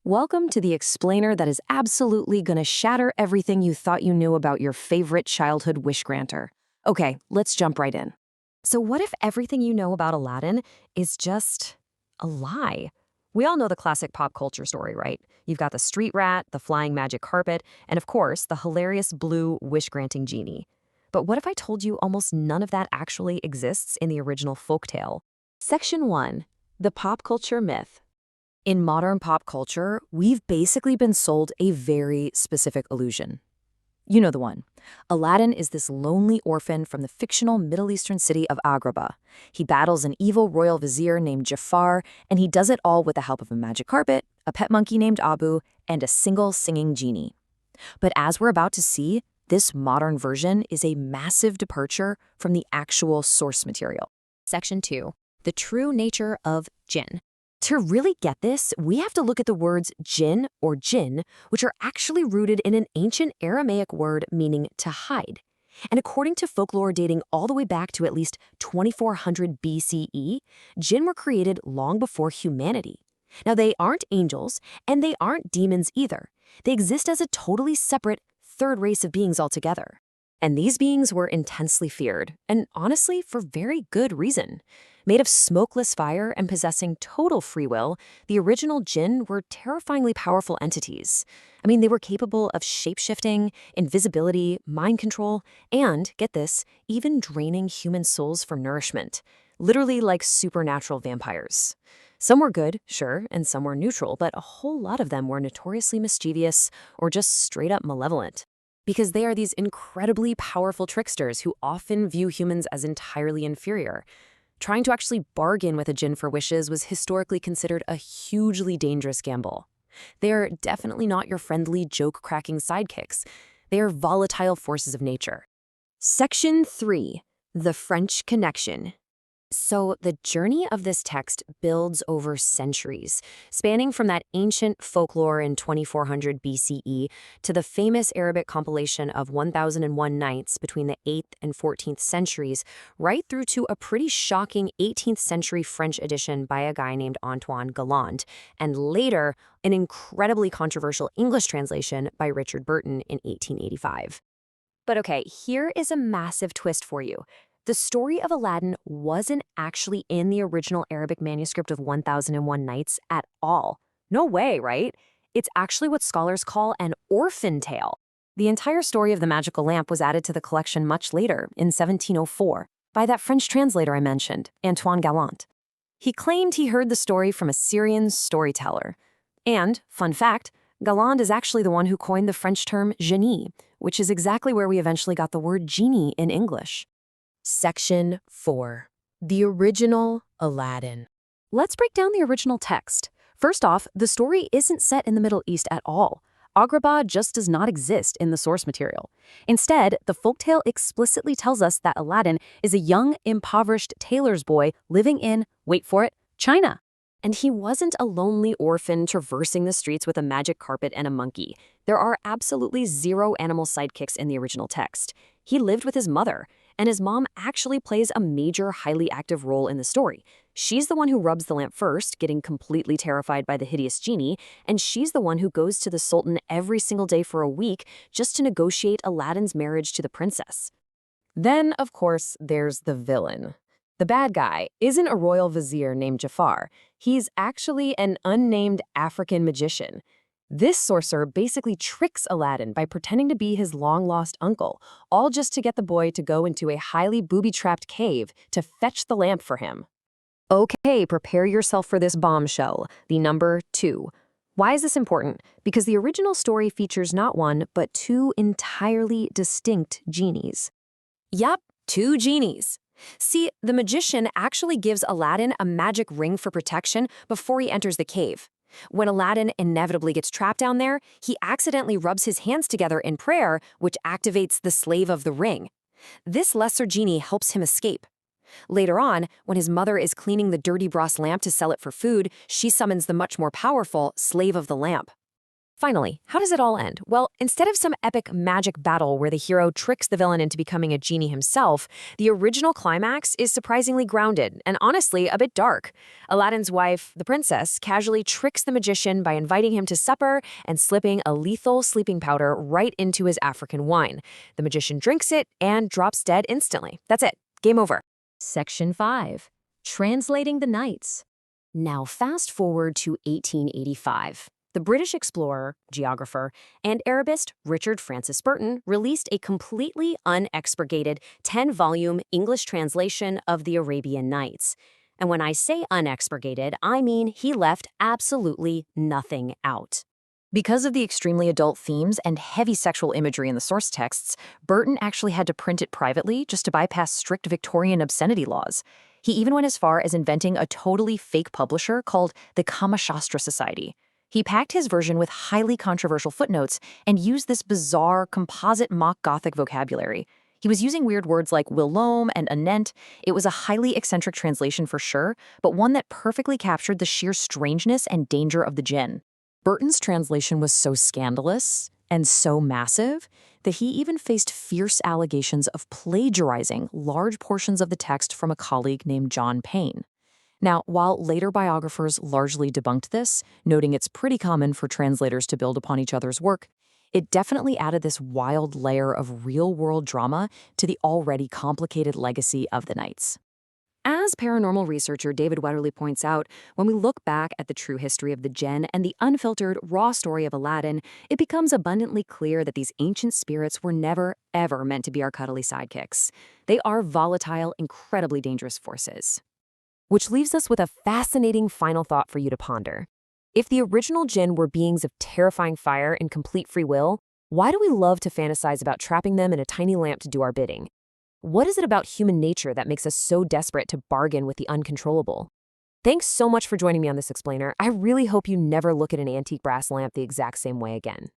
Welcome to the explainer that is absolutely gonna shatter everything you thought you knew about your favorite childhood wish granter. Okay, let's jump right in. So what if everything you know about Aladdin is just a lie? We all know the classic pop culture story, right? You've got the street rat, the flying magic carpet, and of course, the hilarious blue wish-granting genie. But what if I told you almost none of that actually exists in the original folktale? Section 1. The Pop Culture Myth. In modern pop culture, we've basically been sold a very specific illusion. You know the one. Aladdin is this lonely orphan from the fictional Middle Eastern city of Agrabah. He battles an evil royal vizier named Jafar, and he does it all with the help of a magic carpet, a pet monkey named Abu, and a single singing genie. But as we're about to see, this modern version is a massive departure from the actual source material. Section 2. The true nature of jinn. To really get this, we have to look at the words jinn or jinn, which are actually rooted in an ancient Aramaic word meaning to hide. And according to folklore dating all the way back to at least 2400 BCE, jinn were created long before humanity. Now, they aren't angels, and they aren't demons either. They exist as a totally separate third race of beings altogether. And these beings were intensely feared, and honestly, for very good reason. Made of smokeless fire and possessing total free will, the original jinn were terrifyingly powerful entities. I mean, they were capable of shape-shifting, invisibility, mind control, and, get this, even draining human souls for nourishment. Literally like supernatural vampires. Some were good, sure, and some were neutral, but a whole lot of them were notoriously mischievous or just straight-up malevolent. Because they are these incredibly powerful tricksters who often view humans as entirely inferior. Trying to actually bargain with a jinn for wishes was historically considered a hugely dangerous gamble. They are definitely not your friendly, joke-cracking sidekicks. They are volatile forces of nature. Section 3. The French Connection. So the journey of this text builds over centuries, spanning from that ancient folklore in 2400 BCE to the famous Arabic compilation of 1001 Nights between the 8th and 14th centuries, right through to a pretty shocking 18th century French edition by a guy named Antoine Galland, and later an incredibly controversial English translation by Richard Burton in 1885. But okay, here is a massive twist for you. The story of Aladdin wasn't actually in the original Arabic manuscript of 1001 Nights at all. No way, right? It's actually what scholars call an orphan tale. The entire story of the magical lamp was added to the collection much later, in 1704, by that French translator I mentioned, Antoine Galland. He claimed he heard the story from a Syrian storyteller. And, fun fact, Galland is actually the one who coined the French term génie, which is exactly where we eventually got the word genie in English. Section 4. The Original Aladdin. Let's break down the original text. First off, the story isn't set in the Middle East at all. Agrabah just does not exist in the source material. Instead, the folktale explicitly tells us that Aladdin is a young, impoverished tailor's boy living in, wait for it, China. And he wasn't a lonely orphan traversing the streets with a magic carpet and a monkey. There are absolutely zero animal sidekicks in the original text. He lived with his mother, and his mom actually plays a major, highly active role in the story. She's the one who rubs the lamp first, getting completely terrified by the hideous genie, and she's the one who goes to the Sultan every single day for a week just to negotiate Aladdin's marriage to the princess. Then, of course, there's the villain. The bad guy isn't a royal vizier named Jafar. He's actually an unnamed African magician. This sorcerer basically tricks Aladdin by pretending to be his long-lost uncle, all just to get the boy to go into a highly booby-trapped cave to fetch the lamp for him. Okay, prepare yourself for this bombshell, the number 2. Why is this important? Because the original story features not one, but 2 entirely distinct genies. Yup, 2 genies. See, the magician actually gives Aladdin a magic ring for protection before he enters the cave. When Aladdin inevitably gets trapped down there, he accidentally rubs his hands together in prayer, which activates the slave of the ring. This lesser genie helps him escape. Later on, when his mother is cleaning the dirty brass lamp to sell it for food, she summons the much more powerful slave of the lamp. Finally, how does it all end? Well, instead of some epic magic battle where the hero tricks the villain into becoming a genie himself, the original climax is surprisingly grounded and honestly a bit dark. Aladdin's wife, the princess, casually tricks the magician by inviting him to supper and slipping a lethal sleeping powder right into his African wine. The magician drinks it and drops dead instantly. That's it. Game over. Section 5. Translating the Nights. Now fast forward to 1885. The British explorer, geographer, and Arabist Richard Francis Burton released a completely unexpurgated 10-volume English translation of the Arabian Nights. And when I say unexpurgated, I mean he left absolutely nothing out. Because of the extremely adult themes and heavy sexual imagery in the source texts, Burton actually had to print it privately just to bypass strict Victorian obscenity laws. He even went as far as inventing a totally fake publisher called the Kama Shastra Society. He packed his version with highly controversial footnotes and used this bizarre, composite mock Gothic vocabulary. He was using weird words like whilome and anent. It was a highly eccentric translation for sure, but one that perfectly captured the sheer strangeness and danger of the jinn. Burton's translation was so scandalous and so massive that he even faced fierce allegations of plagiarizing large portions of the text from a colleague named John Payne. Now, while later biographers largely debunked this, noting it's pretty common for translators to build upon each other's work, it definitely added this wild layer of real-world drama to the already complicated legacy of the Knights. As paranormal researcher David Wetterly points out, when we look back at the true history of the Jinn and the unfiltered, raw story of Aladdin, it becomes abundantly clear that these ancient spirits were never, ever meant to be our cuddly sidekicks. They are volatile, incredibly dangerous forces. Which leaves us with a fascinating final thought for you to ponder. If the original Jinn were beings of terrifying fire and complete free will, why do we love to fantasize about trapping them in a tiny lamp to do our bidding? What is it about human nature that makes us so desperate to bargain with the uncontrollable? Thanks so much for joining me on this explainer. I really hope you never look at an antique brass lamp the exact same way again.